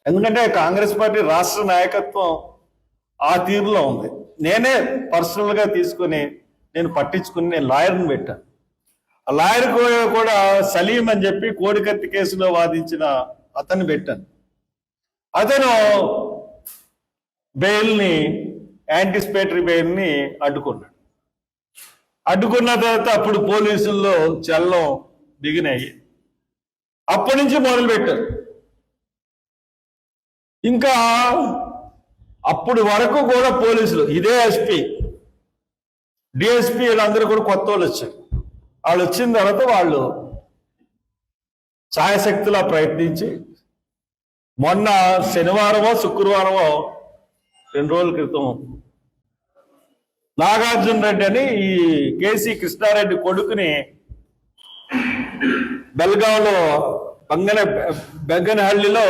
ఎందుకంటే కాంగ్రెస్ పార్టీ రాష్ట్ర నాయకత్వం ఆ తీరులో ఉంది. నేనే పర్సనల్గా తీసుకుని నేను పట్టించుకుని నేను లాయర్ని పెట్టాను. ఆ లాయర్ కూడా సలీం అని చెప్పి కోడికత్తి కేసులో వాదించిన అతన్ని పెట్టాను. అతను బెయిల్ని, యాంటిసిపేటరీ బెయిల్ని అడ్డుకున్నాడు. అడ్డుకున్న తర్వాత అప్పుడు పోలీసుల్లో చల్లం దిగినాయి. అప్పటి నుంచి మొదలుపెట్టారు. ఇంకా అప్పుడు వరకు కూడా పోలీసులు, ఇదే ఎస్పీ, డిఎస్పీ వీళ్ళందరూ కూడా కొత్త వాళ్ళు వచ్చారు. వాళ్ళు వచ్చిన తర్వాత వాళ్ళు ఛాయశక్తిలా ప్రయత్నించి మొన్న శనివారమో శుక్రవారమో 2 రోజుల క్రితం నాగార్జున రెడ్డి అని ఈ కేసీ కృష్ణారెడ్డి కొడుకుని బెల్గాంలో బెంగనహళ్లిలో